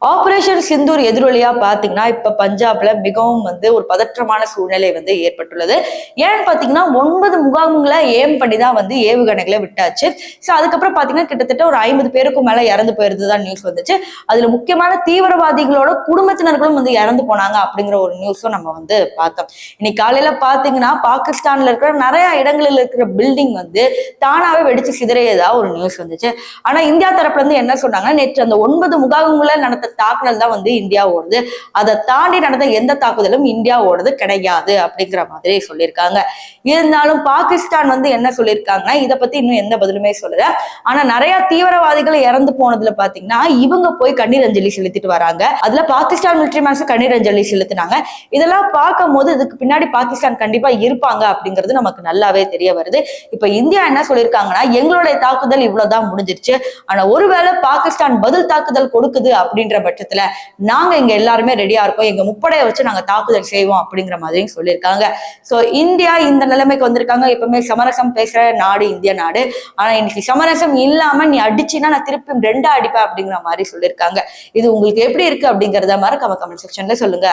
Operation Sindoor எதிரொலியா பாத்தீங்கன்னா இப்ப பஞ்சாப்ல மிகவும் ஒரு பதற்றமான சூழ்நிலை ஏற்பட்டுள்ளது. ஏன்னு பாத்தீங்கன்னா 9 முகாம்களை ஏம் பண்ணிதான் ஏவுகணைகளை விட்டாச்சு. சோ அதுக்கப்புறம் பாத்தீங்கன்னா கிட்டத்தட்ட ஒரு 50 பேருக்கும் மேல இறந்து போயிருந்ததா நியூஸ் வந்துச்சு. அதுல முக்கியமான தீவிரவாதிகளோட குடும்பத்தினர்களும் இறந்து போனாங்க அப்படிங்கிற ஒரு நியூஸும் நம்ம பார்த்தோம். இன்னைக்கு காலையில பாத்தீங்கன்னா பாகிஸ்தான்ல இருக்கிற நிறைய இடங்களில் இருக்கிற பில்டிங் தானாவே வெடிச்சு சிதறியதா ஒரு நியூஸ் வந்துச்சு. ஆனா இந்தியா தரப்புல இருந்து என்ன சொன்னாங்கன்னா, நேற்று அந்த 9 முகாம்களை நடத்த தாக்குதல் தான் இந்தியாவோடது. அதை தாண்டி நடந்த எந்த தாக்குதலும் இந்தியாவோடது கிடையாது அப்படிங்கிற மாதிரி சொல்லியிருக்காங்க. இருந்தாலும் பாகிஸ்தான் என்ன சொல்லியிருக்காங்கன்னா, இதை பத்தி இன்னும் எந்த பதிலுமே சொல்லல. ஆனா நிறைய தீவிரவாதிகள் இறந்து போனதுல பாத்தீங்கன்னா இவங்க போய் கண்ணீர் அஞ்சலி செலுத்திட்டு வராங்க. அதுல பாகிஸ்தான் மிலிட்டரி மேன்ஸ் கண்ணீர் அஞ்சலி செலுத்தினாங்க. இதெல்லாம் பார்க்கும் போது இதுக்கு பின்னாடி பாகிஸ்தான் கண்டிப்பா இருப்பாங்க அப்படிங்கிறது நமக்கு நல்லாவே தெரிய வருது. இப்ப இந்தியா என்ன சொல்லியிருக்காங்கன்னா, எங்களுடைய தாக்குதல் இவ்வளவுதான் முடிஞ்சிருச்சு. ஆனா ஒருவேளை பாகிஸ்தான் பதில் தாக்குதல் கொடுக்குது அப்படின்ற பட்சத்துல நாங்க இங்க எல்லாருமே ரெடியா இருக்கோம், எங்க முப்படையை வச்சு நாங்க தாக்குதல் செய்வோம் அப்படிங்கிற மாதிரியும் சொல்லியிருக்காங்க. சோ இந்தியா இந்த நிலைமைக்கு வந்திருக்காங்க. எப்பவுமே சமரசம் பேசுற நாடு இந்திய நாடு. ஆனா இன்னைக்கு சமரசம் இல்லாம நீ அடிச்சுன்னா நான் திருப்பி 2 அடிப்பேன் அப்படிங்கிற மாதிரி சொல்லியிருக்காங்க. இது உங்களுக்கு எப்படி இருக்கு அப்படிங்கறத மறக்காம கமெண்ட் செக்ஷன்ல சொல்லுங்க.